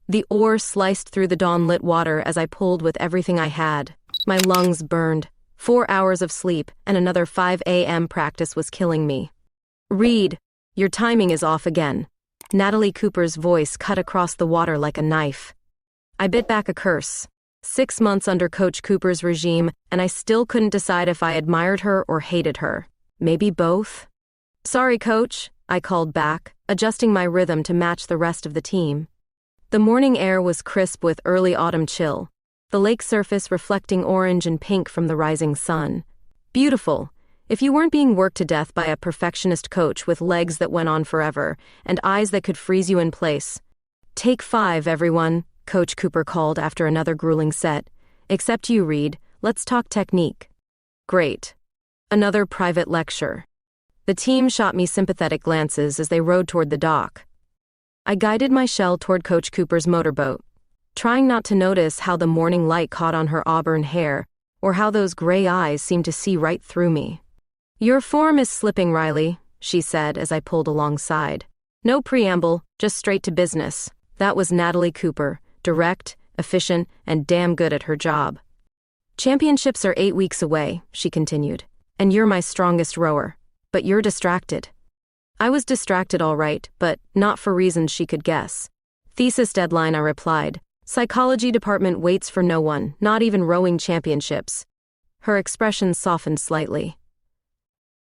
The oar sliced through the dawn-lit water as I pulled with everything I had. My lungs burned. 4 hours of sleep and another 5 a.m. practice was killing me. "Reed, your timing is off again." Natalie Cooper's voice cut across the water like a knife. I bit back a curse. 6 months under Coach Cooper's regime, and I still couldn't decide if I admired her or hated her. Maybe both? "Sorry, Coach," I called back, adjusting my rhythm to match the rest of the team. The morning air was crisp with early autumn chill, the lake surface reflecting orange and pink from the rising sun. Beautiful, if you weren't being worked to death by a perfectionist coach with legs that went on forever and eyes that could freeze you in place. "Take 5, everyone," Coach Cooper called after another grueling set. "Except you, Reed. Let's talk technique." Great. Another private lecture. The team shot me sympathetic glances as they rowed toward the dock. I guided my shell toward Coach Cooper's motorboat, trying not to notice how the morning light caught on her auburn hair or how those gray eyes seemed to see right through me. "Your form is slipping, Riley," she said as I pulled alongside. No preamble, just straight to business. That was Natalie Cooper, direct, efficient, and damn good at her job. "Championships are 8 weeks away," she continued, "and you're my strongest rower. But you're distracted." I was distracted all right, but not for reasons she could guess. "Thesis deadline," I replied. "Psychology department waits for no one, not even rowing championships." Her expression softened slightly.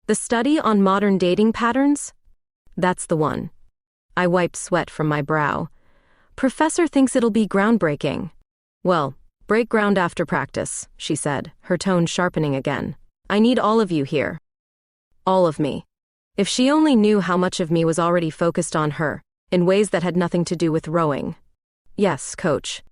"The study on modern dating patterns?" "That's the one." I wiped sweat from my brow. "Professor thinks it'll be groundbreaking." "Well, break ground after practice," she said, her tone sharpening again. "I need all of you here." All of me. If she only knew how much of me was already focused on her, in ways that had nothing to do with rowing. "Yes, Coach."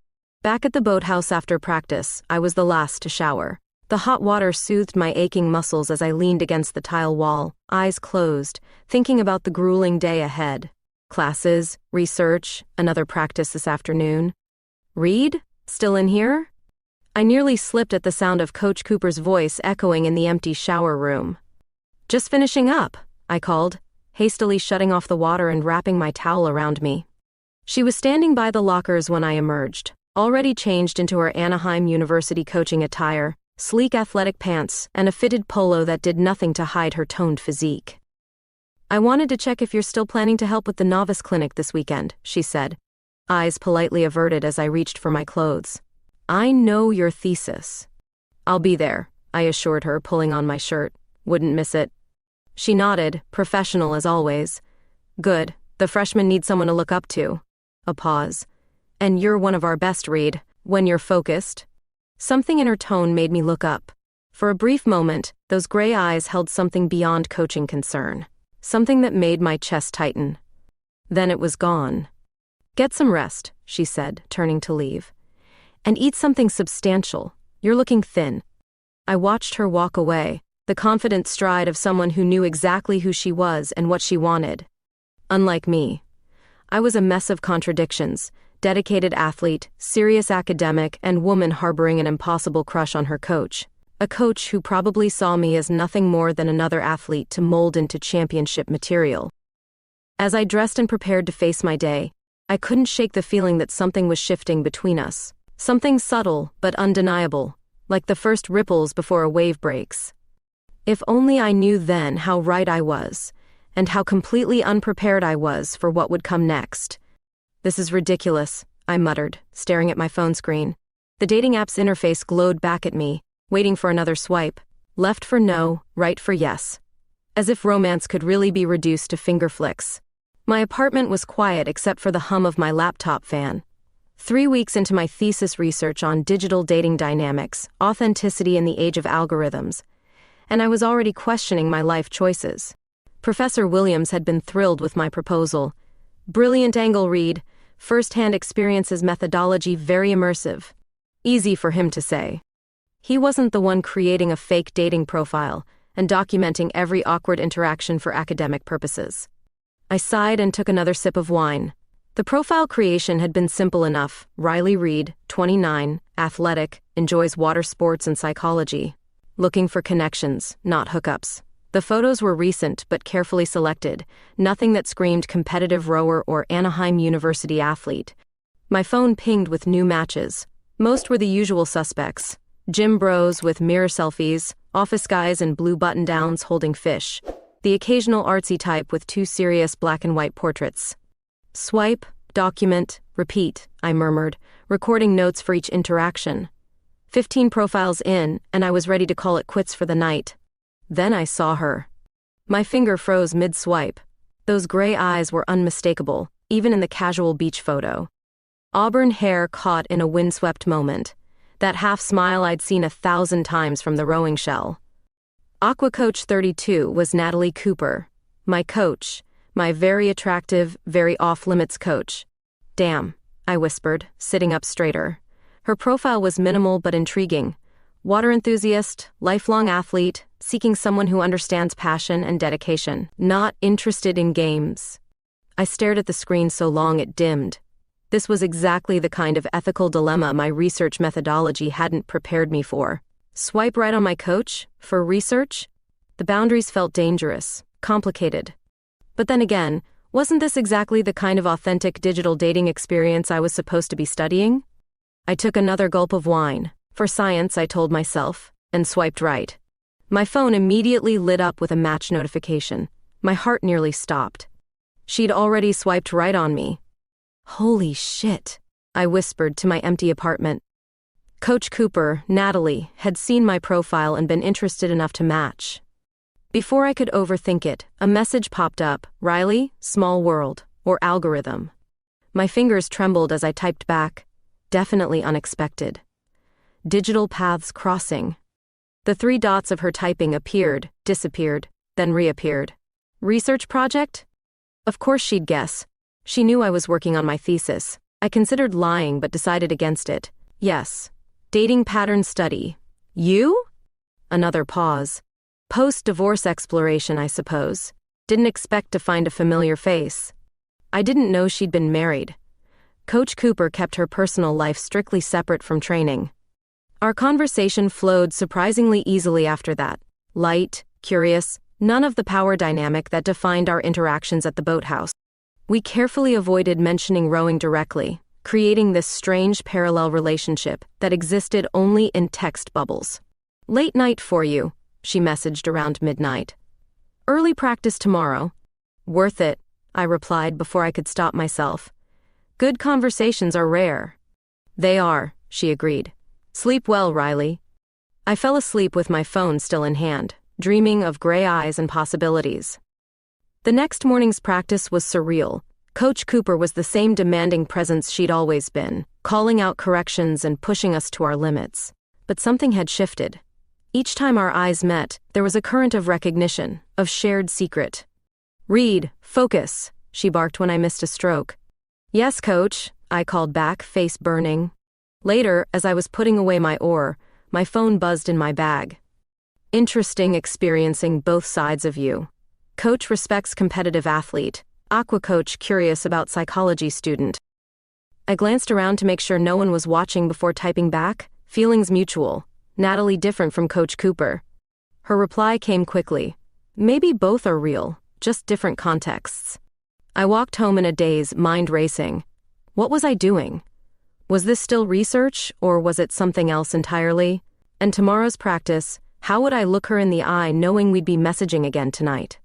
Back at the boathouse after practice, I was the last to shower. The hot water soothed my aching muscles as I leaned against the tile wall, eyes closed, thinking about the grueling day ahead. Classes, research, another practice this afternoon. "Reed? Still in here?" I nearly slipped at the sound of Coach Cooper's voice echoing in the empty shower room. "Just finishing up," I called, hastily shutting off the water and wrapping my towel around me. She was standing by the lockers when I emerged, already changed into her Anaheim University coaching attire, sleek athletic pants, and a fitted polo that did nothing to hide her toned physique. "I wanted to check if you're still planning to help with the novice clinic this weekend," she said, eyes politely averted as I reached for my clothes. "I know your thesis." "I'll be there," I assured her, pulling on my shirt. "Wouldn't miss it." She nodded, professional as always. "Good, the freshmen need someone to look up to." A pause. "And you're one of our best, Reed, when you're focused." Something in her tone made me look up. For a brief moment, those gray eyes held something beyond coaching concern. Something that made my chest tighten. Then it was gone. "Get some rest," she said, turning to leave. "And eat something substantial. You're looking thin." I watched her walk away, the confident stride of someone who knew exactly who she was and what she wanted. Unlike me. I was a mess of contradictions, dedicated athlete, serious academic, and woman harboring an impossible crush on her coach. A coach who probably saw me as nothing more than another athlete to mold into championship material. As I dressed and prepared to face my day, I couldn't shake the feeling that something was shifting between us. Something subtle but undeniable, like the first ripples before a wave breaks. If only I knew then how right I was, and how completely unprepared I was for what would come next. "This is ridiculous," I muttered, staring at my phone screen. The dating app's interface glowed back at me, waiting for another swipe. Left for no, right for yes. As if romance could really be reduced to finger flicks. My apartment was quiet except for the hum of my laptop fan. 3 weeks into my thesis research on digital dating dynamics, authenticity in the age of algorithms, and I was already questioning my life choices. Professor Williams had been thrilled with my proposal. "Brilliant angle, Reed. First-hand experiences methodology very immersive." Easy for him to say. He wasn't the one creating a fake dating profile and documenting every awkward interaction for academic purposes. I sighed and took another sip of wine. The profile creation had been simple enough. Riley Reed, 29, athletic, enjoys water sports and psychology. Looking for connections, not hookups. The photos were recent but carefully selected, nothing that screamed competitive rower or Anaheim University athlete. My phone pinged with new matches. Most were the usual suspects. Gym bros with mirror selfies, office guys in blue button-downs holding fish. The occasional artsy type with two serious black and white portraits. Swipe, document, repeat, I murmured, recording notes for each interaction. 15 profiles in, and I was ready to call it quits for the night. Then I saw her. My finger froze mid-swipe. Those gray eyes were unmistakable, even in the casual beach photo. Auburn hair caught in a windswept moment. That half-smile I'd seen 1,000 times from the rowing shell. Aqua Coach 32 was Natalie Cooper. My coach. My very attractive, very off-limits coach. Damn, I whispered, sitting up straighter. Her profile was minimal but intriguing. Water enthusiast, lifelong athlete, seeking someone who understands passion and dedication, not interested in games. I stared at the screen so long it dimmed. This was exactly the kind of ethical dilemma my research methodology hadn't prepared me for. Swipe right on my coach? For research? The boundaries felt dangerous, complicated. But then again, wasn't this exactly the kind of authentic digital dating experience I was supposed to be studying? I took another gulp of wine. For science, I told myself, and swiped right. My phone immediately lit up with a match notification. My heart nearly stopped. She'd already swiped right on me. Holy shit, I whispered to my empty apartment. Coach Cooper, Natalie, had seen my profile and been interested enough to match. Before I could overthink it, a message popped up, Riley, small world, or algorithm. My fingers trembled as I typed back, definitely unexpected. Digital paths crossing. The 3 dots of her typing appeared, disappeared, then reappeared. Research project? Of course she'd guess. She knew I was working on my thesis. I considered lying but decided against it. Yes. Dating pattern study. You? Another pause. Post-divorce exploration, I suppose. Didn't expect to find a familiar face. I didn't know she'd been married. Coach Cooper kept her personal life strictly separate from training. Our conversation flowed surprisingly easily after that. Light, curious, none of the power dynamic that defined our interactions at the boathouse. We carefully avoided mentioning rowing directly, creating this strange parallel relationship that existed only in text bubbles. Late night for you, she messaged around midnight. Early practice tomorrow. Worth it, I replied before I could stop myself. Good conversations are rare. They are, she agreed. Sleep well, Riley. I fell asleep with my phone still in hand, dreaming of gray eyes and possibilities. The next morning's practice was surreal. Coach Cooper was the same demanding presence she'd always been, calling out corrections and pushing us to our limits. But something had shifted. Each time our eyes met, there was a current of recognition, of shared secret. Read, focus, she barked when I missed a stroke. Yes, coach, I called back, face burning. Later, as I was putting away my oar, my phone buzzed in my bag. Interesting experiencing both sides of you. Coach respects competitive athlete. Aqua coach curious about psychology student. I glanced around to make sure no one was watching before typing back. Feelings mutual. Natalie different from Coach Cooper. Her reply came quickly. Maybe both are real, just different contexts. I walked home in a daze, mind racing. What was I doing? Was this still research, or was it something else entirely? And tomorrow's practice, how would I look her in the eye knowing we'd be messaging again tonight?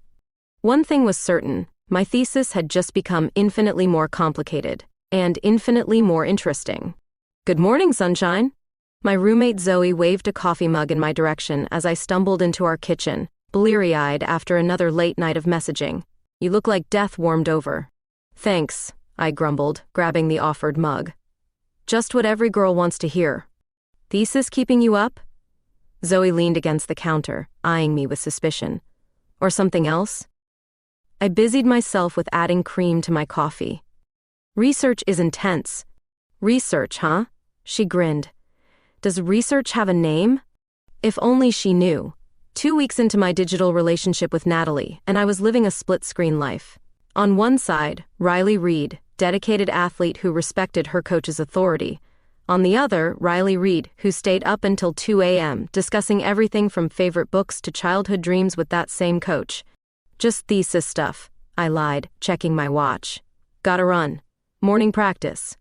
One thing was certain, my thesis had just become infinitely more complicated, and infinitely more interesting. Good morning, sunshine. My roommate Zoe waved a coffee mug in my direction as I stumbled into our kitchen, bleary-eyed after another late night of messaging. You look like death warmed over. Thanks, I grumbled, grabbing the offered mug. Just what every girl wants to hear. Thesis keeping you up? Zoe leaned against the counter, eyeing me with suspicion. Or something else? I busied myself with adding cream to my coffee. Research is intense. Research, huh? She grinned. Does research have a name? If only she knew. 2 weeks into my digital relationship with Natalie, and I was living a split-screen life. On one side, Riley Reid, dedicated athlete who respected her coach's authority. On the other, Riley Reid, who stayed up until 2 a.m., discussing everything from favorite books to childhood dreams with that same coach. Just thesis stuff, I lied, checking my watch. Gotta run. Morning practice.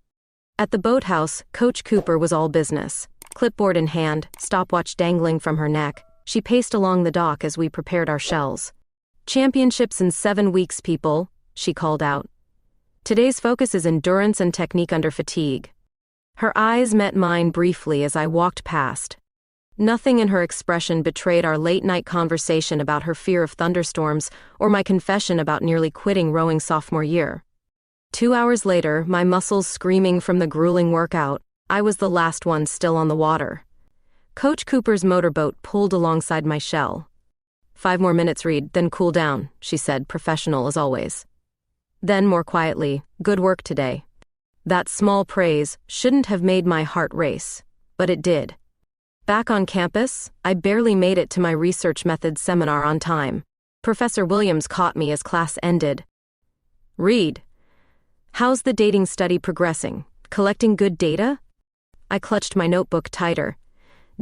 At the boathouse, Coach Cooper was all business. Clipboard in hand, stopwatch dangling from her neck, she paced along the dock as we prepared our shells. "Championships in 7 weeks, people," she called out. "Today's focus is endurance and technique under fatigue." Her eyes met mine briefly as I walked past. Nothing in her expression betrayed our late-night conversation about her fear of thunderstorms or my confession about nearly quitting rowing sophomore year. 2 hours later, my muscles screaming from the grueling workout, I was the last one still on the water. Coach Cooper's motorboat pulled alongside my shell. "5 more minutes, Reed, then cool down," she said, professional as always. Then, more quietly, "Good work today." That small praise shouldn't have made my heart race, but it did. Back on campus, I barely made it to my research methods seminar on time. Professor Williams caught me as class ended. "Reed, how's the dating study progressing? Collecting good data?" I clutched my notebook tighter.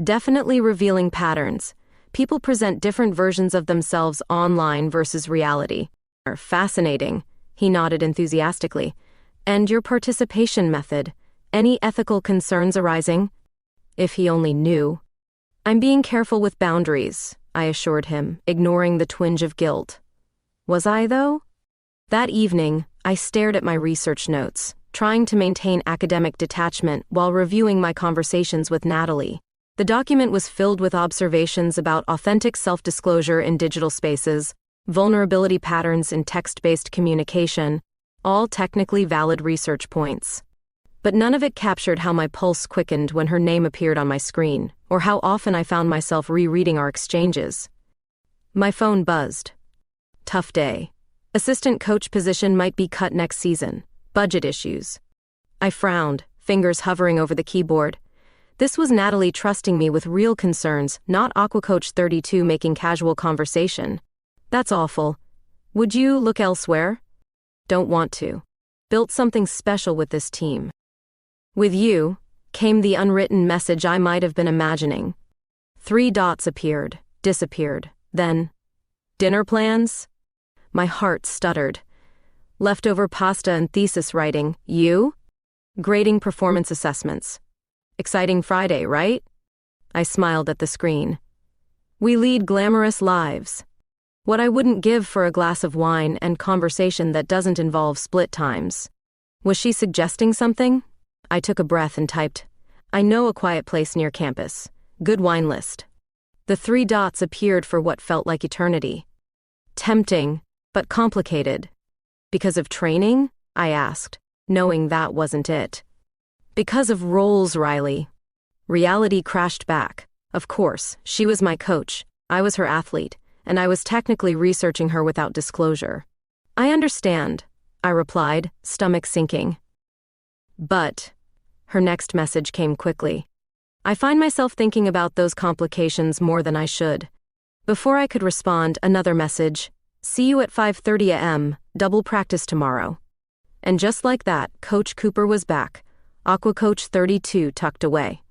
"Definitely revealing patterns. People present different versions of themselves online versus reality." "Fascinating," he nodded enthusiastically. "And your participation method? Any ethical concerns arising?" If he only knew. "I'm being careful with boundaries," I assured him, ignoring the twinge of guilt. Was I, though? That evening, I stared at my research notes, trying to maintain academic detachment while reviewing my conversations with Natalie. The document was filled with observations about authentic self-disclosure in digital spaces, vulnerability patterns in text-based communication, all technically valid research points. But none of it captured how my pulse quickened when her name appeared on my screen, or how often I found myself rereading our exchanges. My phone buzzed. Tough day. Assistant coach position might be cut next season. Budget issues. I frowned, fingers hovering over the keyboard. This was Natalie trusting me with real concerns, not AquaCoach 32 making casual conversation. That's awful. Would you look elsewhere? Don't want to. Built something special with this team. With you, came the unwritten message I might have been imagining. 3 dots appeared, disappeared, then, "Dinner plans?" My heart stuttered. "Leftover pasta and thesis writing, you?" "Grading performance assessments." "Exciting Friday, right?" I smiled at the screen. "We lead glamorous lives. What I wouldn't give for a glass of wine and conversation that doesn't involve split times." Was she suggesting something? I took a breath and typed, "I know a quiet place near campus. Good wine list." The 3 dots appeared for what felt like eternity. Tempting, but complicated. "Because of training?" I asked, knowing that wasn't it. "Because of roles, Riley." Reality crashed back. Of course, she was my coach, I was her athlete, and I was technically researching her without disclosure. "I understand," I replied, stomach sinking. "But," her next message came quickly. "I find myself thinking about those complications more than I should." Before I could respond, another message. "See you at 5:30 a.m., double practice tomorrow." And just like that, Coach Cooper was back, AquaCoach 32 tucked away.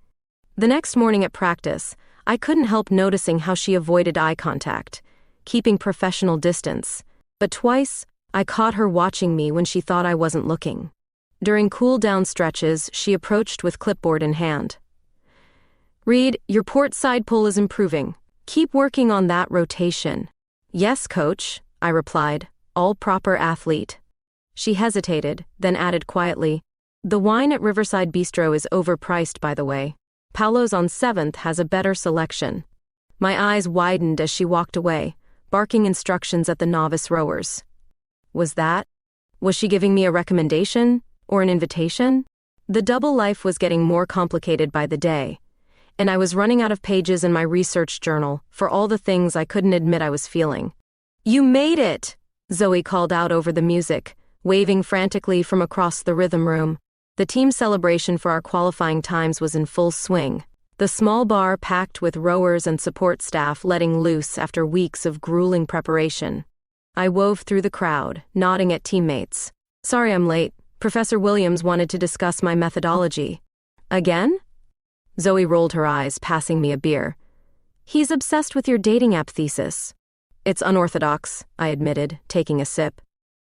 The next morning at practice, I couldn't help noticing how she avoided eye contact, keeping professional distance. But twice, I caught her watching me when she thought I wasn't looking. During cool-down stretches, she approached with clipboard in hand. "Reed, your port side pull is improving. Keep working on that rotation." "Yes, coach," I replied, all proper athlete. She hesitated, then added quietly, "The wine at Riverside Bistro is overpriced, by the way. Paolo's on 7th has a better selection." My eyes widened as she walked away, barking instructions at the novice rowers. Was she giving me a recommendation? Or an invitation? The double life was getting more complicated by the day, and I was running out of pages in my research journal for all the things I couldn't admit I was feeling. "You made it!" Zoe called out over the music, waving frantically from across the rhythm room. The team celebration for our qualifying times was in full swing. The small bar packed with rowers and support staff letting loose after weeks of grueling preparation. I wove through the crowd, nodding at teammates. "Sorry I'm late. Professor Williams wanted to discuss my methodology." "Again?" Zoe rolled her eyes, passing me a beer. "He's obsessed with your dating app thesis." "It's unorthodox," I admitted, taking a sip.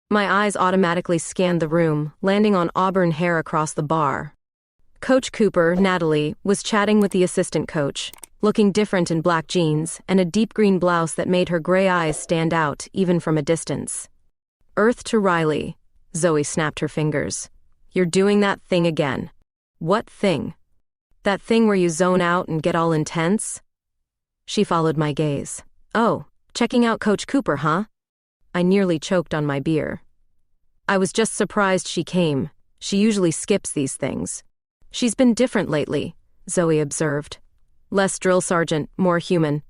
My eyes automatically scanned the room, landing on auburn hair across the bar. Coach Cooper, Natalie, was chatting with the assistant coach, looking different in black jeans and a deep green blouse that made her gray eyes stand out even from a distance. Earth to Riley, Zoe snapped her fingers. You're doing that thing again. What thing? That thing where you zone out and get all intense? She followed my gaze. Oh, checking out Coach Cooper, huh? I nearly choked on my beer. I was just surprised she came. She usually skips these things. She's been different lately, Zoe observed. Less drill sergeant, more human.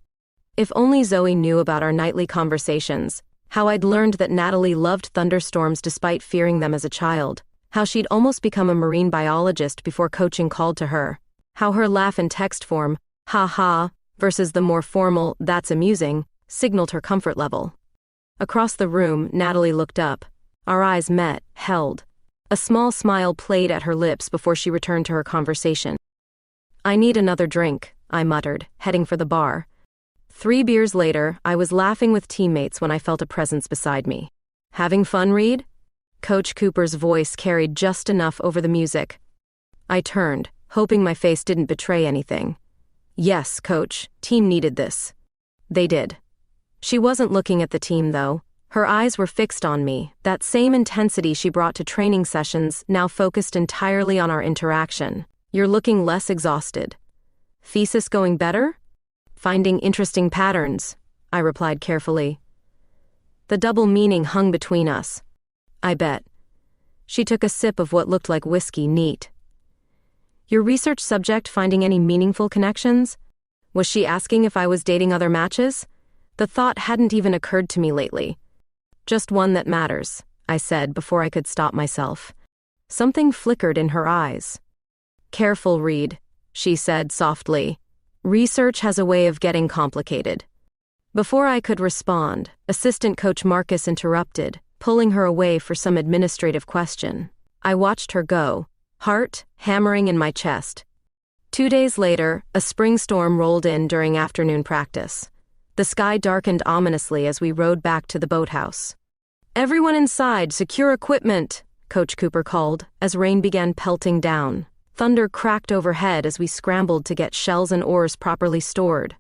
If only Zoe knew about our nightly conversations, how I'd learned that Natalie loved thunderstorms despite fearing them as a child, how she'd almost become a marine biologist before coaching called to her, how her laugh in text form, ha ha, versus the more formal, that's amusing, signaled her comfort level. Across the room, Natalie looked up. Our eyes met, held. A small smile played at her lips before she returned to her conversation. I need another drink, I muttered, heading for the bar. 3 beers later, I was laughing with teammates when I felt a presence beside me. Having fun, Reed? Coach Cooper's voice carried just enough over the music. I turned, hoping my face didn't betray anything. Yes, Coach, team needed this. They did. She wasn't looking at the team, though. Her eyes were fixed on me, that same intensity she brought to training sessions now focused entirely on our interaction. You're looking less exhausted. Thesis going better? Finding interesting patterns, I replied carefully. The double meaning hung between us. I bet. She took a sip of what looked like whiskey, neat. Your research subject finding any meaningful connections? Was she asking if I was dating other matches? The thought hadn't even occurred to me lately. Just one that matters, I said before I could stop myself. Something flickered in her eyes. Careful, Reed, she said softly. Research has a way of getting complicated. Before I could respond, assistant coach Marcus interrupted, pulling her away for some administrative question. I watched her go, heart hammering in my chest. 2 days later, a spring storm rolled in during afternoon practice. The sky darkened ominously as we rode back to the boathouse. Everyone inside, secure equipment, Coach Cooper called, as rain began pelting down. Thunder cracked overhead as we scrambled to get shells and oars properly stored.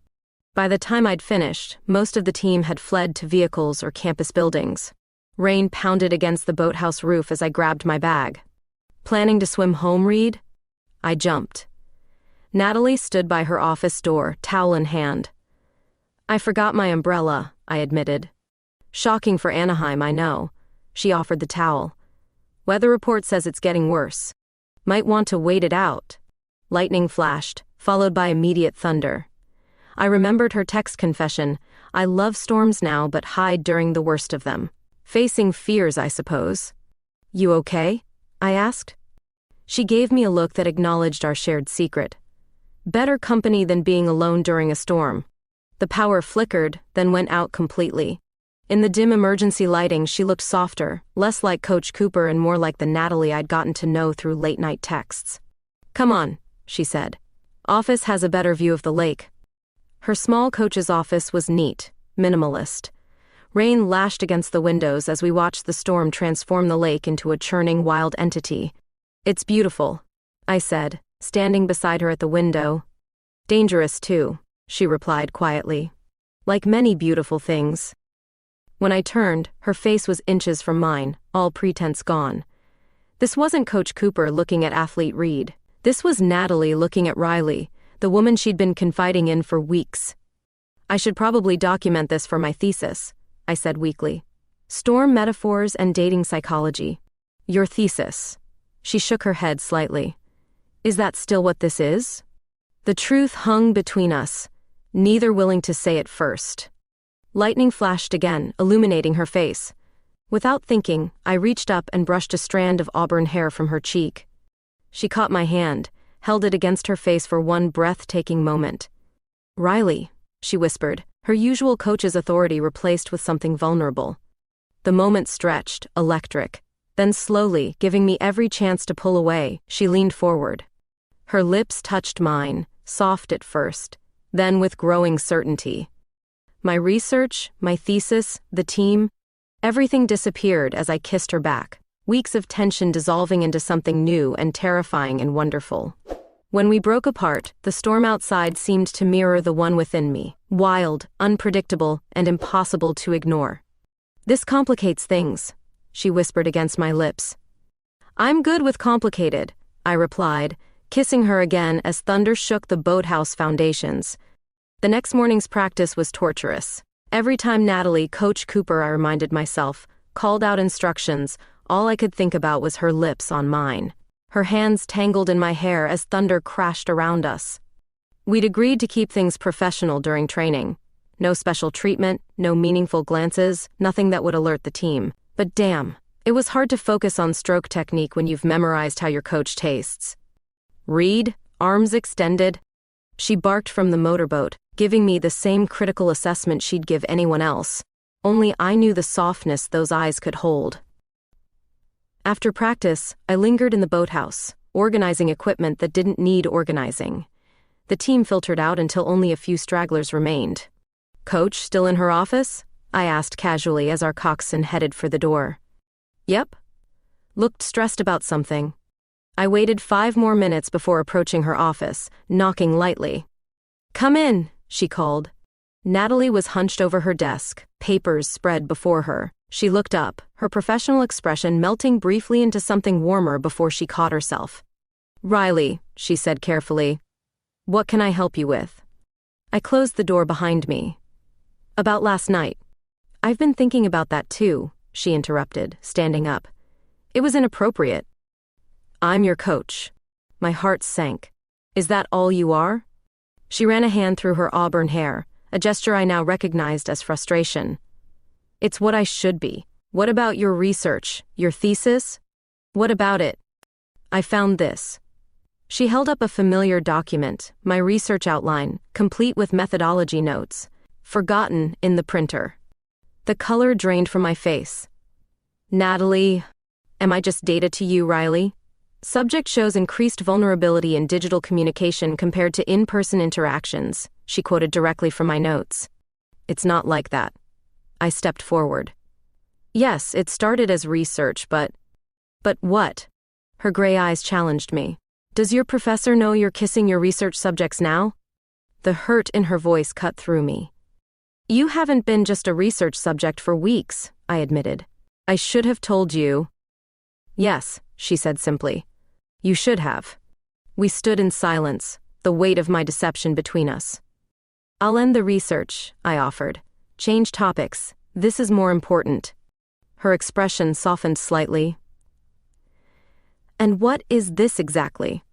By the time I'd finished, most of the team had fled to vehicles or campus buildings. Rain pounded against the boathouse roof as I grabbed my bag. Planning to swim home, Reed? I jumped. Natalie stood by her office door, towel in hand. I forgot my umbrella, I admitted. Shocking for Anaheim, I know. She offered the towel. Weather report says it's getting worse. Might want to wait it out. Lightning flashed, followed by immediate thunder. I remembered her text confession. I love storms now but hide during the worst of them. Facing fears, I suppose. You okay? I asked. She gave me a look that acknowledged our shared secret. Better company than being alone during a storm. The power flickered, then went out completely. In the dim emergency lighting, she looked softer, less like Coach Cooper and more like the Natalie I'd gotten to know through late-night texts. Come on, she said. Office has a better view of the lake. Her small coach's office was neat, minimalist. Rain lashed against the windows as we watched the storm transform the lake into a churning wild entity. It's beautiful, I said, standing beside her at the window. Dangerous, too, she replied quietly. Like many beautiful things. When I turned, her face was inches from mine, all pretense gone. This wasn't Coach Cooper looking at athlete Reed. This was Natalie looking at Riley, the woman she'd been confiding in for weeks. I should probably document this for my thesis, I said weakly. Storm metaphors and dating psychology. Your thesis. She shook her head slightly. Is that still what this is? The truth hung between us, neither willing to say it first. Lightning flashed again, illuminating her face. Without thinking, I reached up and brushed a strand of auburn hair from her cheek. She caught my hand, held it against her face for one breathtaking moment. Riley, she whispered, her usual coach's authority replaced with something vulnerable. The moment stretched, electric. Then slowly, giving me every chance to pull away, she leaned forward. Her lips touched mine, soft at first, then with growing certainty. My research, my thesis, the team, everything disappeared as I kissed her back, weeks of tension dissolving into something new and terrifying and wonderful. When we broke apart, the storm outside seemed to mirror the one within me, wild, unpredictable, and impossible to ignore. "This complicates things," she whispered against my lips. "I'm good with complicated," I replied, kissing her again as thunder shook the boathouse foundations. The next morning's practice was torturous. Every time Natalie, Coach Cooper, I reminded myself, called out instructions, all I could think about was her lips on mine. Her hands tangled in my hair as thunder crashed around us. We'd agreed to keep things professional during training. No special treatment, no meaningful glances, nothing that would alert the team. But damn, it was hard to focus on stroke technique when you've memorized how your coach tastes. "Read, arms extended." She barked from the motorboat, giving me the same critical assessment she'd give anyone else. Only I knew the softness those eyes could hold. After practice, I lingered in the boathouse, organizing equipment that didn't need organizing. The team filtered out until only a few stragglers remained. "Coach still in her office?" I asked casually as our coxswain headed for the door. "Yep." Looked stressed about something. I waited 5 more minutes before approaching her office, knocking lightly. "Come in," she called. Natalie was hunched over her desk, papers spread before her. She looked up, her professional expression melting briefly into something warmer before she caught herself. "Riley," she said carefully, "what can I help you with?" I closed the door behind me. "About last night." "I've been thinking about that too," she interrupted, standing up. "It was inappropriate." "I'm your coach." My heart sank. "Is that all you are?" She ran a hand through her auburn hair, a gesture I now recognized as frustration. "It's what I should be. What about your research, your thesis?" "What about it?" "I found this." She held up a familiar document, my research outline, complete with methodology notes, forgotten in the printer. The color drained from my face. "Natalie, am I just data to you, Riley? Subject shows increased vulnerability in digital communication compared to in-person interactions," she quoted directly from my notes. "It's not like that." I stepped forward. "Yes, it started as research, but what?" Her gray eyes challenged me. "Does your professor know you're kissing your research subjects now?" The hurt in her voice cut through me. "You haven't been just a research subject for weeks," I admitted. "I should have told you." "Yes," she said simply. "You should have." We stood in silence, the weight of my deception between us. "I'll end the research," I offered. "Change topics. This is more important." Her expression softened slightly. "And what is this exactly?"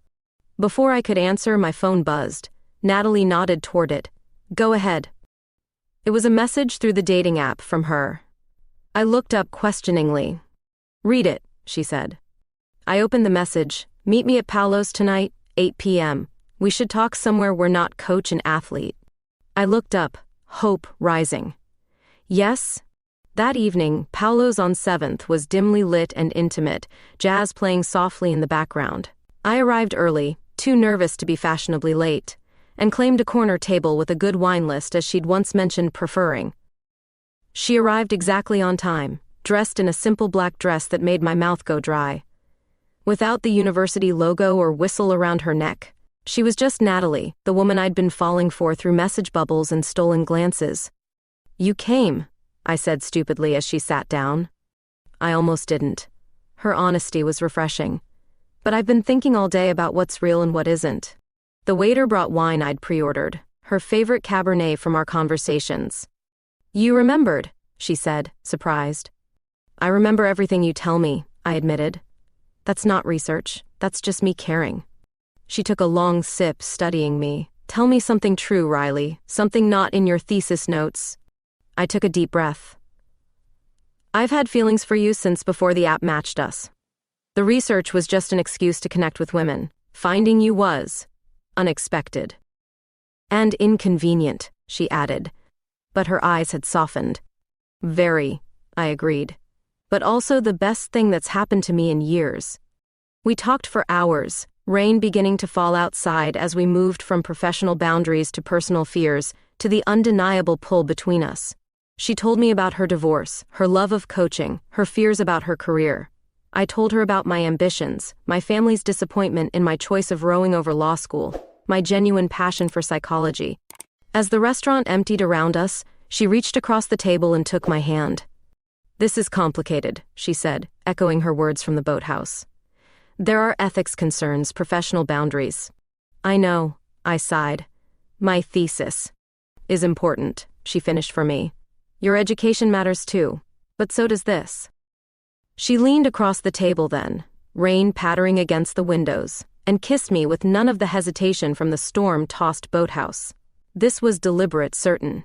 Before I could answer, my phone buzzed. Natalie nodded toward it. "Go ahead." It was a message through the dating app from her. I looked up questioningly. "Read it," she said. I opened the message. "Meet me at Paolo's tonight, 8 p.m. We should talk somewhere we're not coach and athlete." I looked up, hope rising. Yes. That evening, Paolo's on 7th was dimly lit and intimate, jazz playing softly in the background. I arrived early, too nervous to be fashionably late, and claimed a corner table with a good wine list as she'd once mentioned preferring. She arrived exactly on time, dressed in a simple black dress that made my mouth go dry. Without the university logo or whistle around her neck, she was just Natalie, the woman I'd been falling for through message bubbles and stolen glances. "You came," I said stupidly as she sat down. I almost didn't. Her honesty was refreshing. "But I've been thinking all day about what's real and what isn't." The waiter brought wine I'd pre-ordered, her favorite Cabernet from our conversations. "You remembered," she said, surprised. "I remember everything you tell me," I admitted. "That's not research, that's just me caring." She took a long sip, studying me. "Tell me something true, Riley, something not in your thesis notes." I took a deep breath. "I've had feelings for you since before the app matched us. The research was just an excuse to connect with women. Finding you was unexpected. And inconvenient," she added. But her eyes had softened. "Very," I agreed. "But also the best thing that's happened to me in years." We talked for hours, rain beginning to fall outside as we moved from professional boundaries to personal fears, to the undeniable pull between us. She told me about her divorce, her love of coaching, her fears about her career. I told her about my ambitions, my family's disappointment in my choice of rowing over law school, my genuine passion for psychology. As the restaurant emptied around us, she reached across the table and took my hand. "This is complicated," she said, echoing her words from the boathouse. "There are ethics concerns, professional boundaries." "I know," I sighed. "My thesis is important," she finished for me. "Your education matters too, but so does this." She leaned across the table then, rain pattering against the windows, and kissed me with none of the hesitation from the storm-tossed boathouse. This was deliberate, certain.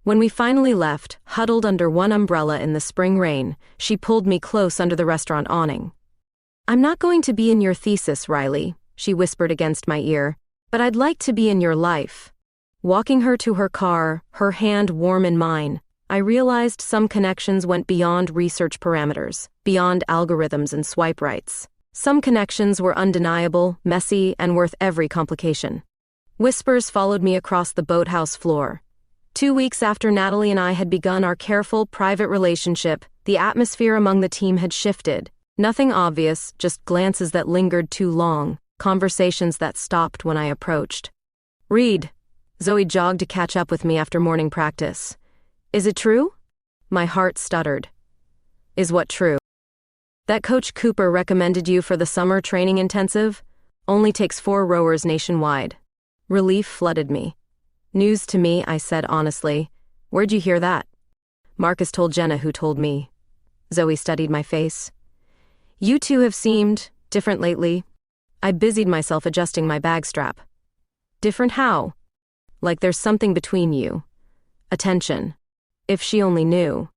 When we finally left, huddled under one umbrella in the spring rain, she pulled me close under the restaurant awning. "I'm not going to be in your thesis, Riley," she whispered against my ear, "but I'd like to be in your life." Walking her to her car, her hand warm in mine, I realized some connections went beyond research parameters, beyond algorithms and swipe rights. Some connections were undeniable, messy, and worth every complication. Whispers followed me across the boathouse floor. 2 weeks after Natalie and I had begun our careful, private relationship, the atmosphere among the team had shifted. Nothing obvious, just glances that lingered too long, conversations that stopped when I approached. "Read." Zoe jogged to catch up with me after morning practice. "Is it true?" My heart stuttered. "Is what true?" "That Coach Cooper recommended you for the summer training intensive? Only takes 4 rowers nationwide." Relief flooded me. "News to me," I said honestly. "Where'd you hear that?" "Marcus told Jenna, who told me." Zoe studied my face. "You two have seemed different lately." I busied myself adjusting my bag strap. "Different how?" "Like there's something between you. Attention." If she only knew.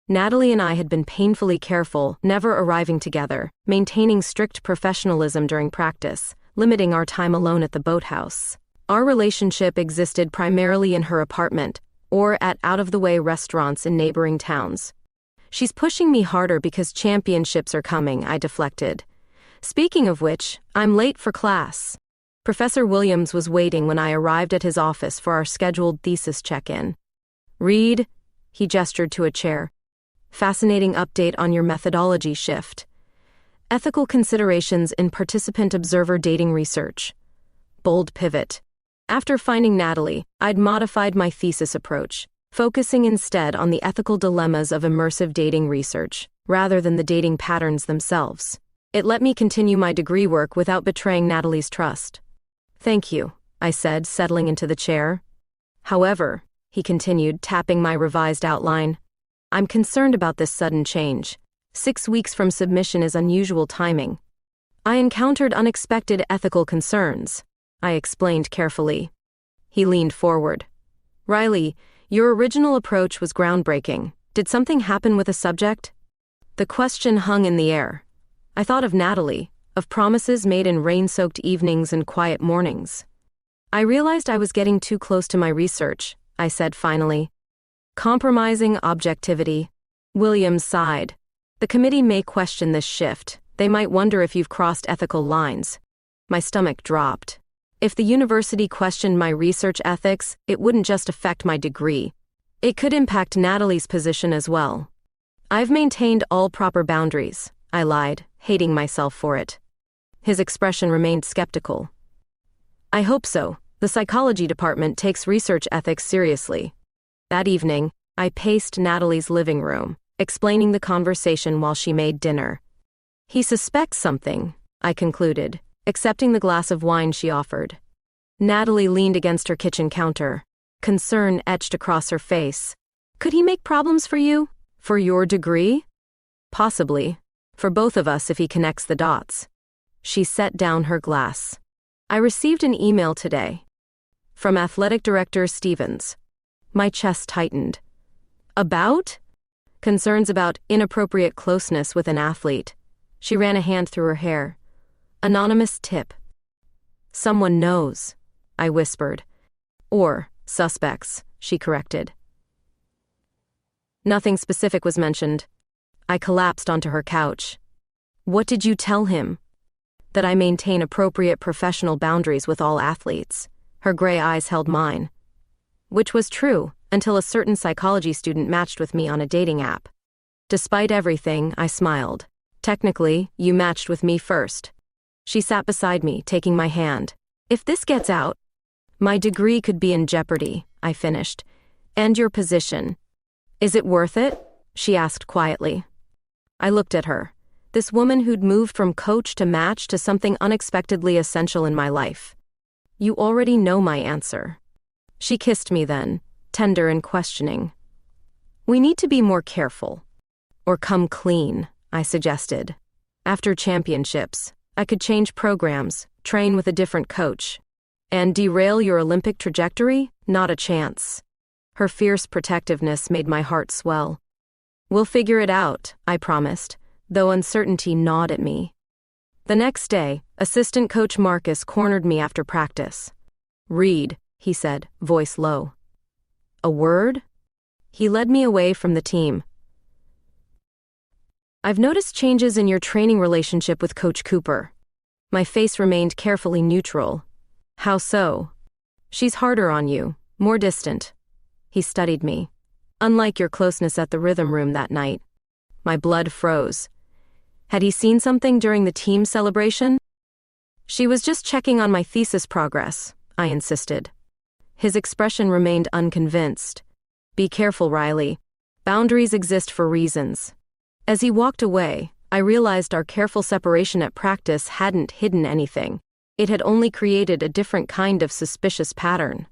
Natalie and I had been painfully careful, never arriving together, maintaining strict professionalism during practice, limiting our time alone at the boathouse. Our relationship existed primarily in her apartment, or at out-of-the-way restaurants in neighboring towns. "She's pushing me harder because championships are coming," I deflected. "Speaking of which, I'm late for class." Professor Williams was waiting when I arrived at his office for our scheduled thesis check-in. "Read," he gestured to a chair. "Fascinating update on your methodology shift. Ethical considerations in participant-observer dating research." Bold pivot. After finding Natalie, I'd modified my thesis approach, focusing instead on the ethical dilemmas of immersive dating research, rather than the dating patterns themselves. It let me continue my degree work without betraying Natalie's trust. "Thank you," I said, settling into the chair. "However," he continued, tapping my revised outline, "I'm concerned about this sudden change. 6 weeks from submission is unusual timing." "I encountered unexpected ethical concerns," I explained carefully. He leaned forward. "Riley, your original approach was groundbreaking. Did something happen with a subject?" The question hung in the air. I thought of Natalie, of promises made in rain-soaked evenings and quiet mornings. "I realized I was getting too close to my research," I said finally. "Compromising objectivity." Williams sighed. "The committee may question this shift. They might wonder if you've crossed ethical lines." My stomach dropped. If the university questioned my research ethics, it wouldn't just affect my degree. It could impact Natalie's position as well. "I've maintained all proper boundaries," I lied, hating myself for it. His expression remained skeptical. "I hope so. The psychology department takes research ethics seriously." That evening, I paced Natalie's living room, explaining the conversation while she made dinner. "He suspects something," I concluded, accepting the glass of wine she offered. Natalie leaned against her kitchen counter. Concern etched across her face. "Could he make problems for you? For your degree?" "Possibly. For both of us if he connects the dots." She set down her glass. "I received an email today. From Athletic Director Stevens." My chest tightened. "About?" "Concerns about inappropriate closeness with an athlete." She ran a hand through her hair. "Anonymous tip." "Someone knows," I whispered. "Or suspects," she corrected. Nothing specific was mentioned. I collapsed onto her couch. "What did you tell him?" "That I maintain appropriate professional boundaries with all athletes." Her gray eyes held mine. Which was true, until a certain psychology student matched with me on a dating app. Despite everything, I smiled. Technically, you matched with me first. She sat beside me, taking my hand. If this gets out, my degree could be in jeopardy, I finished. And your position. Is it worth it? She asked quietly. I looked at her. This woman who'd moved from coach to match to something unexpectedly essential in my life. You already know my answer. She kissed me then, tender and questioning. We need to be more careful. Or come clean, I suggested. After championships, I could change programs, train with a different coach. And derail your Olympic trajectory? Not a chance. Her fierce protectiveness made my heart swell. We'll figure it out, I promised, though uncertainty gnawed at me. The next day, assistant coach Marcus cornered me after practice. Read, he said, voice low. A word? He led me away from the team. I've noticed changes in your training relationship with Coach Cooper. My face remained carefully neutral. How so? She's harder on you, more distant. He studied me. Unlike your closeness at the rhythm room that night. My blood froze. Had he seen something during the team celebration? She was just checking on my thesis progress, I insisted. His expression remained unconvinced. Be careful, Riley. Boundaries exist for reasons. As he walked away, I realized our careful separation at practice hadn't hidden anything. It had only created a different kind of suspicious pattern.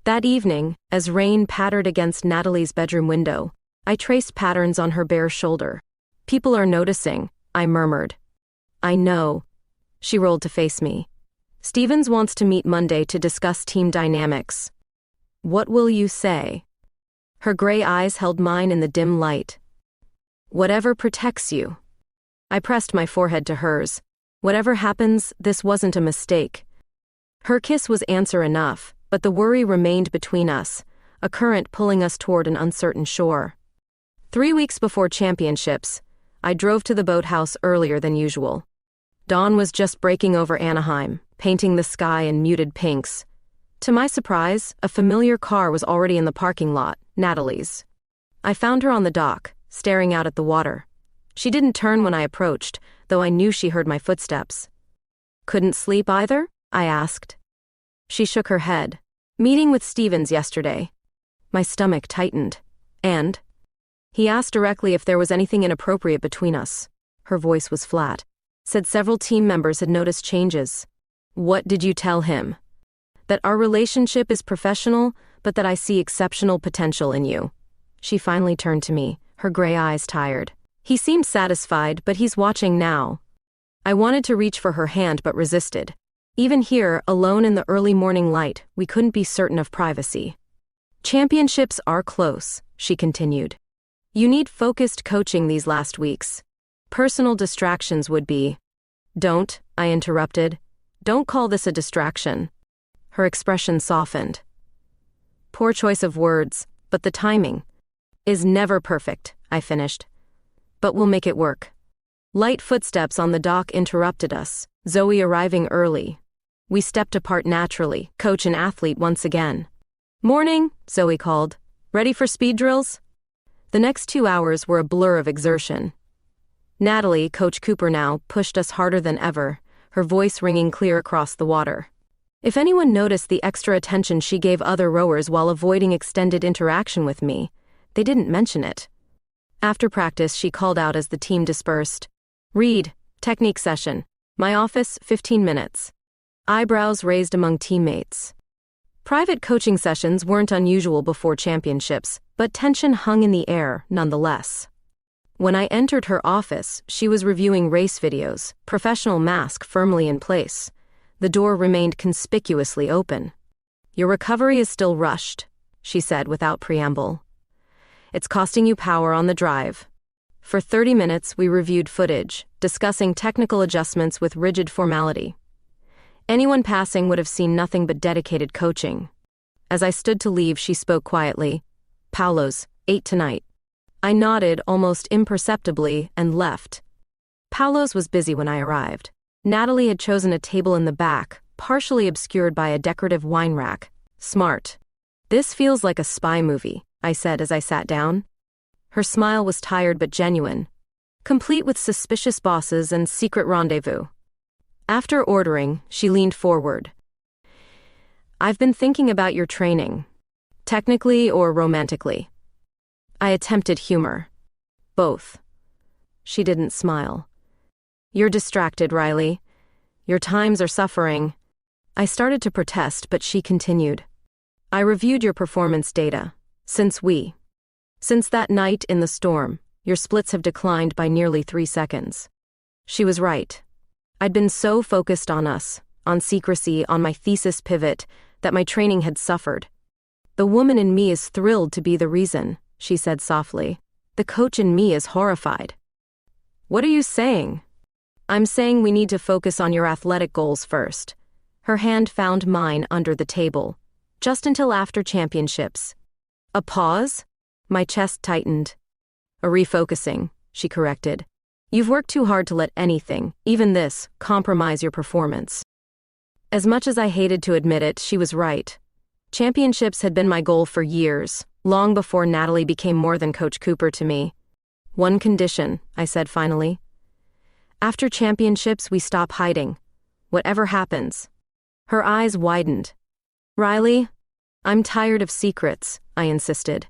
That evening, as rain pattered against Natalie's bedroom window, I traced patterns on her bare shoulder. People are noticing, I murmured. I know. She rolled to face me. Stevens wants to meet Monday to discuss team dynamics. What will you say? Her gray eyes held mine in the dim light. Whatever protects you. I pressed my forehead to hers. Whatever happens, this wasn't a mistake. Her kiss was answer enough, but the worry remained between us, a current pulling us toward an uncertain shore. 3 weeks before championships, I drove to the boathouse earlier than usual. Dawn was just breaking over Anaheim, painting the sky in muted pinks. To my surprise, a familiar car was already in the parking lot, Natalie's. I found her on the dock, staring out at the water. She didn't turn when I approached, though I knew she heard my footsteps. Couldn't sleep either? I asked. She shook her head. Meeting with Stevens yesterday. My stomach tightened. And? He asked directly if there was anything inappropriate between us. Her voice was flat. Said several team members had noticed changes. What did you tell him? That our relationship is professional, but that I see exceptional potential in you. She finally turned to me, her gray eyes tired. He seemed satisfied, but he's watching now. I wanted to reach for her hand but resisted. Even here, alone in the early morning light, we couldn't be certain of privacy. Championships are close, she continued. You need focused coaching these last weeks. Personal distractions would be. Don't, I interrupted. Don't call this a distraction. Her expression softened. Poor choice of words, but the timing is never perfect, I finished. But we'll make it work. Light footsteps on the dock interrupted us, Zoe arriving early. We stepped apart naturally, coach and athlete once again. Morning, Zoe called. Ready for speed drills? The next 2 hours were a blur of exertion. Natalie, Coach Cooper now, pushed us harder than ever, her voice ringing clear across the water. If anyone noticed the extra attention she gave other rowers while avoiding extended interaction with me, they didn't mention it. After practice, she called out as the team dispersed. Read, technique session. My office, 15 minutes. Eyebrows raised among teammates. Private coaching sessions weren't unusual before championships, but tension hung in the air nonetheless. When I entered her office, she was reviewing race videos, professional mask firmly in place. The door remained conspicuously open. Your recovery is still rushed, she said without preamble. It's costing you power on the drive. For 30 minutes, we reviewed footage, discussing technical adjustments with rigid formality. Anyone passing would have seen nothing but dedicated coaching. As I stood to leave, she spoke quietly. Paulo's, 8 tonight. I nodded almost imperceptibly and left. Paulo's was busy when I arrived. Natalie had chosen a table in the back, partially obscured by a decorative wine rack. Smart. This feels like a spy movie, I said as I sat down. Her smile was tired but genuine. complete with suspicious bosses and secret rendezvous. After ordering, she leaned forward. I've been thinking about your training. Technically or romantically? I attempted humor. Both. She didn't smile. You're distracted, Riley. Your times are suffering. I started to protest, but she continued. I reviewed your performance data. Since that night in the storm, your splits have declined by nearly 3 seconds. She was right. I'd been so focused on us, on secrecy, on my thesis pivot, that my training had suffered. The woman in me is thrilled to be the reason, she said softly. The coach in me is horrified. What are you saying? I'm saying we need to focus on your athletic goals first. Her hand found mine under the table. Just until after championships. A pause? My chest tightened. A refocusing, she corrected. You've worked too hard to let anything, even this, compromise your performance. As much as I hated to admit it, she was right. Championships had been my goal for years, long before Natalie became more than Coach Cooper to me. One condition, I said finally. After championships, we stop hiding. Whatever happens. Her eyes widened. Riley, I'm tired of secrets, I insisted.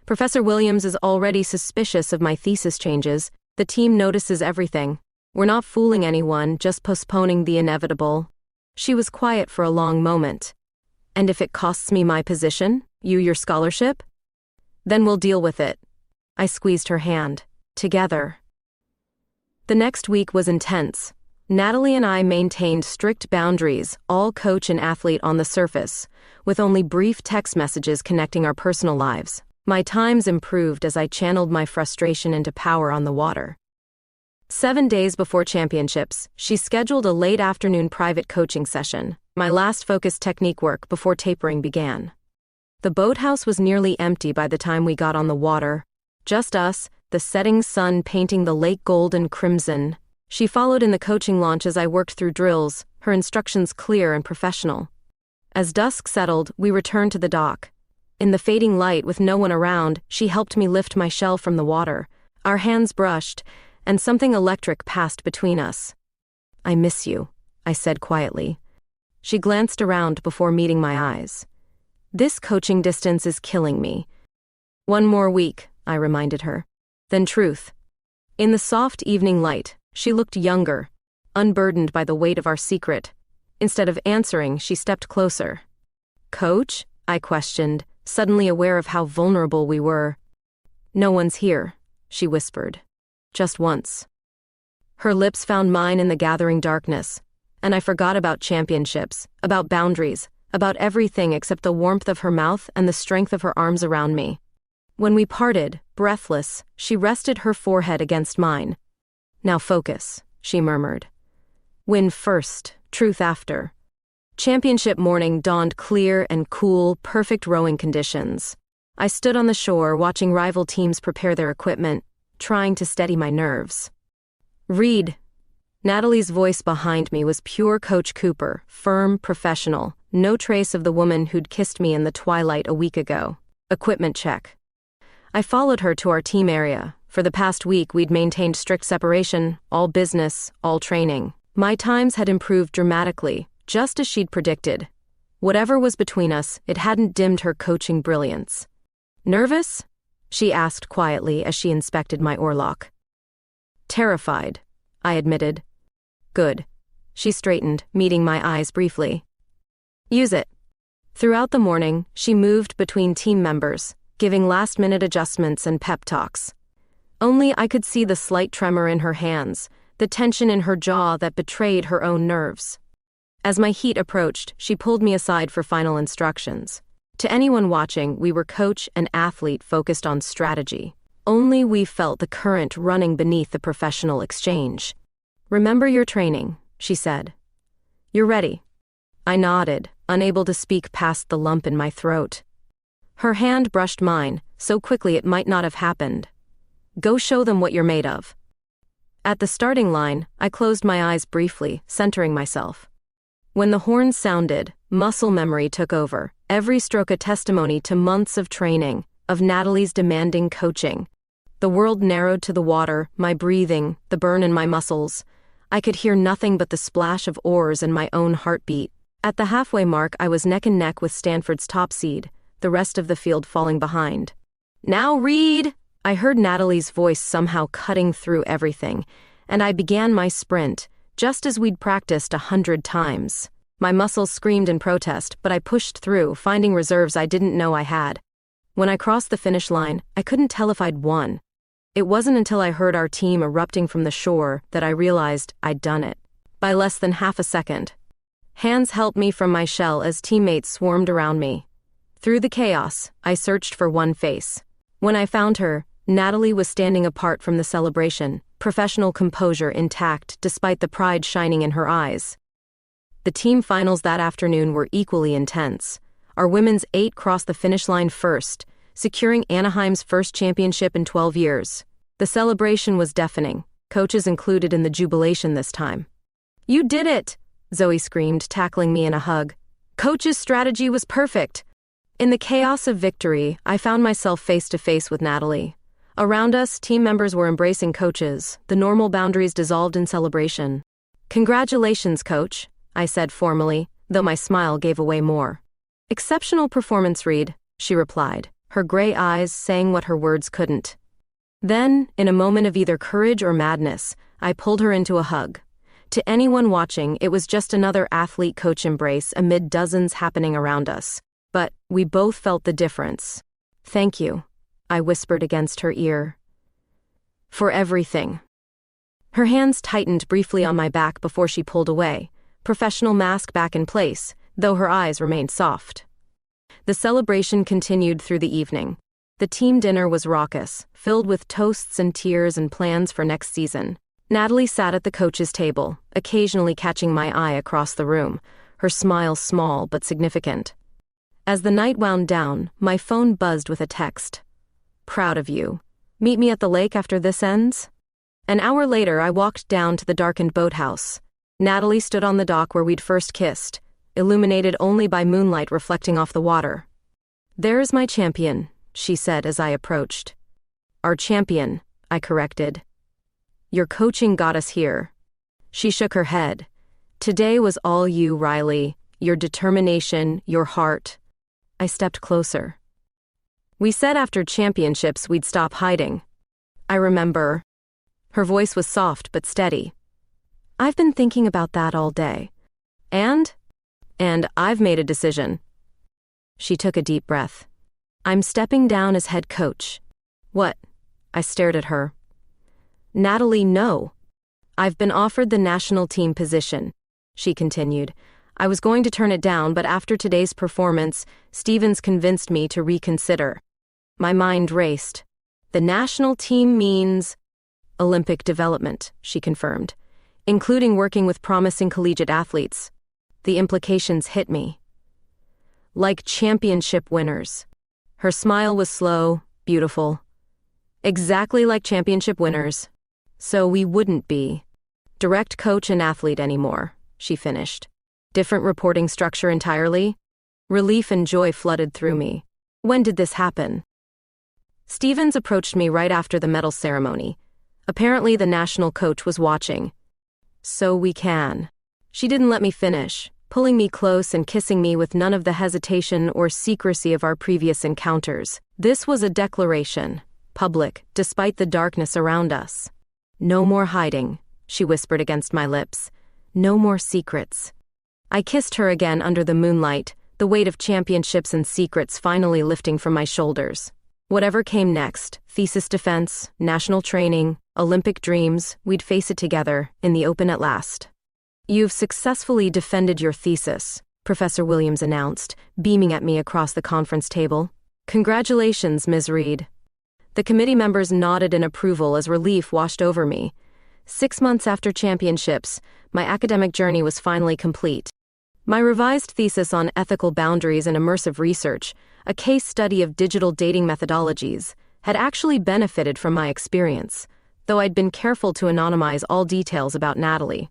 Professor Williams is already suspicious of my thesis changes. The team notices everything. We're not fooling anyone, just postponing the inevitable. She was quiet for a long moment. And if it costs me my position, your scholarship? Then we'll deal with it. I squeezed her hand. Together. The next week was intense. Natalie and I maintained strict boundaries, all coach and athlete on the surface, with only brief text messages connecting our personal lives. My times improved as I channeled my frustration into power on the water. 7 days before championships, she scheduled a late afternoon private coaching session, my last focused technique work before tapering began. The boathouse was nearly empty by the time we got on the water. Just us, the setting sun painting the lake gold and crimson. She followed in the coaching launch as I worked through drills, her instructions clear and professional. As dusk settled, we returned to the dock. In the fading light, with no one around, she helped me lift my shell from the water. Our hands brushed, and something electric passed between us. I miss you, I said quietly. She glanced around before meeting my eyes. This coaching distance is killing me. 1 more week, I reminded her. Then truth. In the soft evening light, she looked younger, unburdened by the weight of our secret. Instead of answering, she stepped closer. Coach? I questioned, suddenly aware of how vulnerable we were. No one's here, she whispered. Just once. Her lips found mine in the gathering darkness, and I forgot about championships, about boundaries, about everything except the warmth of her mouth and the strength of her arms around me. When we parted, breathless, she rested her forehead against mine. Now focus, she murmured. Win first, truth after. Championship morning dawned clear and cool, perfect rowing conditions. I stood on the shore watching rival teams prepare their equipment, trying to steady my nerves. Read. Natalie's voice behind me was pure Coach Cooper, firm, professional, no trace of the woman who'd kissed me in the twilight a week ago. Equipment check. I followed her to our team area. For the past week, we'd maintained strict separation, all business, all training. My times had improved dramatically, just as she'd predicted. Whatever was between us, it hadn't dimmed her coaching brilliance. Nervous? She asked quietly as she inspected my oarlock. Terrified, I admitted. Good. She straightened, meeting my eyes briefly. Use it. Throughout the morning, she moved between team members, giving last-minute adjustments and pep talks. Only I could see the slight tremor in her hands, the tension in her jaw that betrayed her own nerves. As my heat approached, she pulled me aside for final instructions. To anyone watching, we were coach and athlete focused on strategy. Only we felt the current running beneath the professional exchange. Remember your training, she said. You're ready. I nodded, unable to speak past the lump in my throat. Her hand brushed mine, so quickly it might not have happened. Go show them what you're made of. At the starting line, I closed my eyes briefly, centering myself. When the horns sounded, muscle memory took over, every stroke a testimony to months of training, of Natalie's demanding coaching. The world narrowed to the water, my breathing, the burn in my muscles. I could hear nothing but the splash of oars and my own heartbeat. At the halfway mark, I was neck and neck with Stanford's top seed, the rest of the field falling behind. "Now read!" I heard Natalie's voice somehow cutting through everything, and I began my sprint, just as we'd practiced 100 times. My muscles screamed in protest, but I pushed through, finding reserves I didn't know I had. When I crossed the finish line, I couldn't tell if I'd won. It wasn't until I heard our team erupting from the shore that I realized I'd done it. By less than half a second. Hands helped me from my shell as teammates swarmed around me. Through the chaos, I searched for one face. When I found her, Natalie was standing apart from the celebration, professional composure intact despite the pride shining in her eyes. The team finals that afternoon were equally intense. Our women's 8 crossed the finish line first, securing Anaheim's first championship in 12 years. The celebration was deafening, coaches included in the jubilation this time. "You did it!" Zoe screamed, tackling me in a hug. "Coach's strategy was perfect." In the chaos of victory, I found myself face to face with Natalie. Around us, team members were embracing coaches, the normal boundaries dissolved in celebration. "Congratulations, coach," I said formally, though my smile gave away more. "Exceptional performance, Reed," she replied, her gray eyes saying what her words couldn't. Then, in a moment of either courage or madness, I pulled her into a hug. To anyone watching, it was just another athlete-coach embrace amid dozens happening around us. But we both felt the difference. "Thank you," I whispered against her ear. "For everything." Her hands tightened briefly on my back before she pulled away, professional mask back in place, though her eyes remained soft. The celebration continued through the evening. The team dinner was raucous, filled with toasts and tears and plans for next season. Natalie sat at the coach's table, occasionally catching my eye across the room, her smile small but significant. As the night wound down, my phone buzzed with a text. "Proud of you. Meet me at the lake after this ends?" An hour later, I walked down to the darkened boathouse. Natalie stood on the dock where we'd first kissed, illuminated only by moonlight reflecting off the water. "There's my champion," she said as I approached. "Our champion," I corrected. "Your coaching got us here." She shook her head. "Today was all you, Riley. Your determination, your heart." I stepped closer. "We said after championships we'd stop hiding." I remember. Her voice was soft but steady. "I've been thinking about that all day. And I've made a decision." She took a deep breath. "I'm stepping down as head coach." "What?" I stared at her. "Natalie, no. I've been offered the national team position," she continued. "I was going to turn it down, but after today's performance, Stevens convinced me to reconsider." My mind raced. "The national team means—" "Olympic development," she confirmed, "including working with promising collegiate athletes." The implications hit me. "Like championship winners." Her smile was slow, beautiful. "Exactly like championship winners. So we wouldn't be direct coach and athlete anymore," she finished. "Different reporting structure entirely?" Relief and joy flooded through me. "When did this happen?" Stevens approached me right after the medal ceremony. Apparently the national coach was watching. "So we can." She didn't let me finish, pulling me close and kissing me with none of the hesitation or secrecy of our previous encounters. This was a declaration, public, despite the darkness around us. "No more hiding," she whispered against my lips. "No more secrets." I kissed her again under the moonlight, the weight of championships and secrets finally lifting from my shoulders. Whatever came next, thesis defense, national training, Olympic dreams, we'd face it together, in the open at last. "You've successfully defended your thesis," Professor Williams announced, beaming at me across the conference table. "Congratulations, Ms. Reed." The committee members nodded in approval as relief washed over me. 6 months after championships, my academic journey was finally complete. My revised thesis on ethical boundaries and immersive research, a case study of digital dating methodologies, had actually benefited from my experience, though I'd been careful to anonymize all details about Natalie.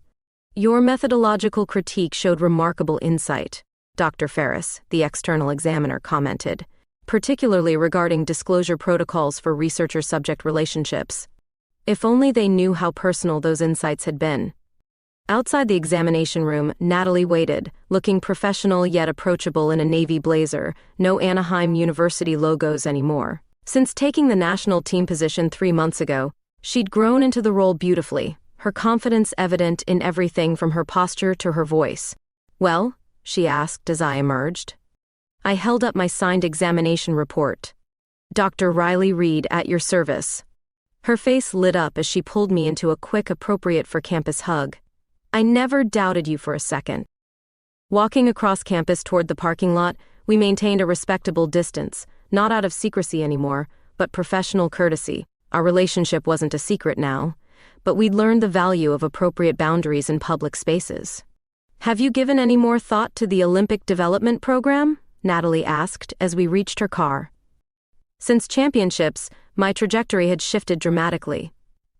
"Your methodological critique showed remarkable insight," Dr. Ferris, the external examiner, commented. particularly regarding disclosure protocols for researcher-subject relationships. If only they knew how personal those insights had been. Outside the examination room, Natalie waited, looking professional yet approachable in a navy blazer, no Anaheim University logos anymore. Since taking the national team position 3 months ago, she'd grown into the role beautifully, her confidence evident in everything from her posture to her voice. "Well?" she asked as I emerged. I held up my signed examination report. "Dr. Riley Reed at your service." Her face lit up as she pulled me into a quick, appropriate-for-campus hug. "I never doubted you for a second." Walking across campus toward the parking lot, we maintained a respectable distance, not out of secrecy anymore, but professional courtesy. Our relationship wasn't a secret now, but we'd learned the value of appropriate boundaries in public spaces. "Have you given any more thought to the Olympic development program?" Natalie asked as we reached her car. Since championships, my trajectory had shifted dramatically.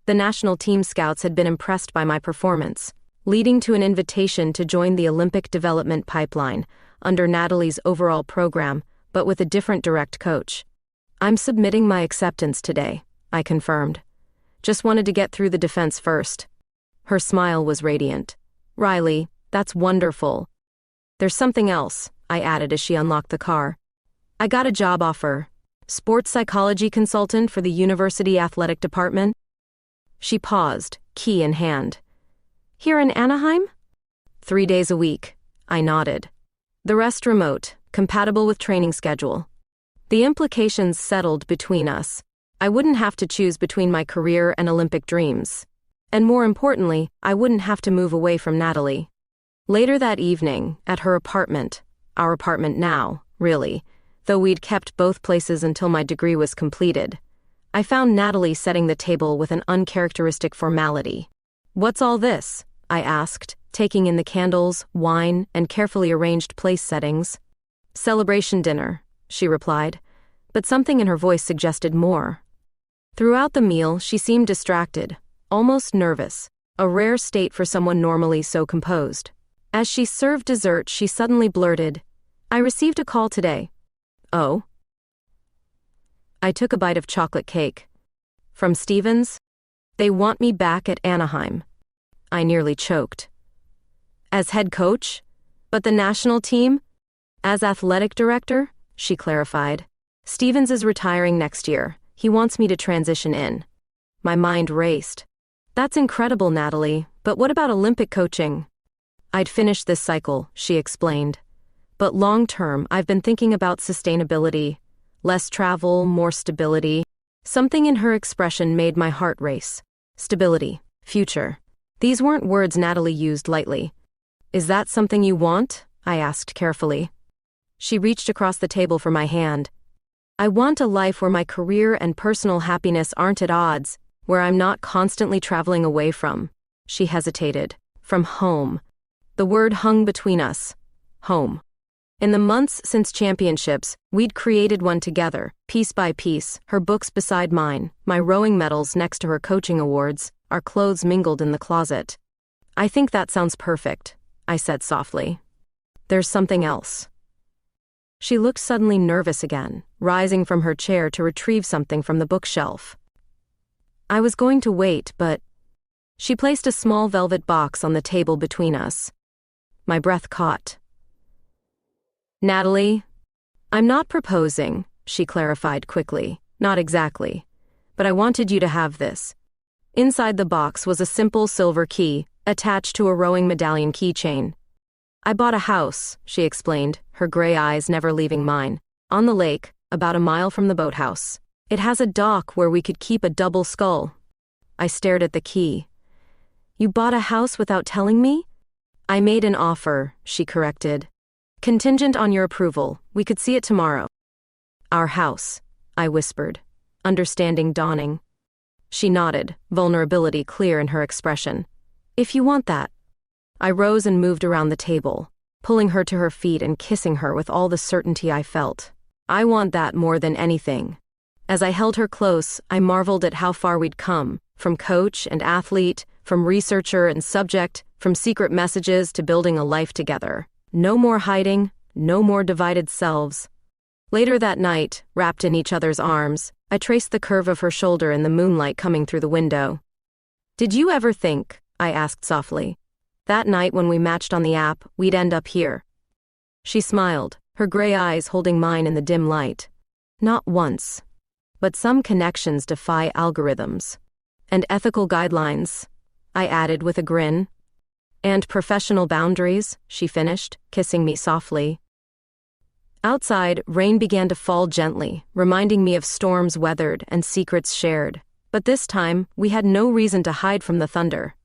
The national team scouts had been impressed by my performance, leading to an invitation to join the Olympic development pipeline under Natalie's overall program, but with a different direct coach. "I'm submitting my acceptance today," I confirmed. "Just wanted to get through the defense first." Her smile was radiant. "Riley, that's wonderful. There's something else," I added as she unlocked the car. "I got a job offer. Sports psychology consultant for the university athletic department." She paused, key in hand. "Here in Anaheim?" 3 days a week, I nodded. The rest remote, compatible with training schedule. The implications settled between us. I wouldn't have to choose between my career and Olympic dreams. And more importantly, I wouldn't have to move away from Natalie. Later that evening, at her apartment, our apartment now, really, though we'd kept both places until my degree was completed, I found Natalie setting the table with an uncharacteristic formality. "What's all this?" I asked, taking in the candles, wine, and carefully arranged place settings. "Celebration dinner," she replied, but something in her voice suggested more. Throughout the meal, she seemed distracted, almost nervous, a rare state for someone normally so composed. As she served dessert, she suddenly blurted, "I received a call today." "Oh?" I took a bite of chocolate cake. "From Stevens? They want me back at Anaheim." I nearly choked. "As head coach? But the national team?" "As athletic director," she clarified. "Stevens is retiring next year. He wants me to transition in." My mind raced. "That's incredible, Natalie, but what about Olympic coaching?" "I'd finished this cycle," she explained. "But long-term, I've been thinking about sustainability. Less travel, more stability." Something in her expression made my heart race. Stability, future. These weren't words Natalie used lightly. "Is that something you want?" I asked carefully. She reached across the table for my hand. "I want a life where my career and personal happiness aren't at odds, where I'm not constantly traveling away from." She hesitated. "From home." The word hung between us. Home. In the months since championships, we'd created one together, piece by piece, her books beside mine, my rowing medals next to her coaching awards, our clothes mingled in the closet. "I think that sounds perfect," I said softly. "There's something else." She looked suddenly nervous again, rising from her chair to retrieve something from the bookshelf. I was going to wait, but she placed a small velvet box on the table between us. My breath caught. "Natalie, I'm not proposing," she clarified quickly. "Not exactly. But I wanted you to have this." Inside the box was a simple silver key, attached to a rowing medallion keychain. "I bought a house," she explained, her gray eyes never leaving mine, "on the lake, about a mile from the boathouse. It has a dock where we could keep a double skull." I stared at the key. "You bought a house without telling me?" "I made an offer," she corrected. "Contingent on your approval. We could see it tomorrow." "Our house," I whispered, understanding dawning. She nodded, vulnerability clear in her expression. "If you want that." I rose and moved around the table, pulling her to her feet and kissing her with all the certainty I felt. "I want that more than anything." As I held her close, I marveled at how far we'd come, from coach and athlete, from researcher and subject, from secret messages to building a life together. No more hiding, no more divided selves. Later that night, wrapped in each other's arms, I traced the curve of her shoulder in the moonlight coming through the window. "Did you ever think," I asked softly, "that night when we matched on the app, we'd end up here?" She smiled, her gray eyes holding mine in the dim light. "Not once. But some connections defy algorithms. And ethical guidelines," I added with a grin. "And professional boundaries," she finished, kissing me softly. Outside, rain began to fall gently, reminding me of storms weathered and secrets shared. But this time, we had no reason to hide from the thunder.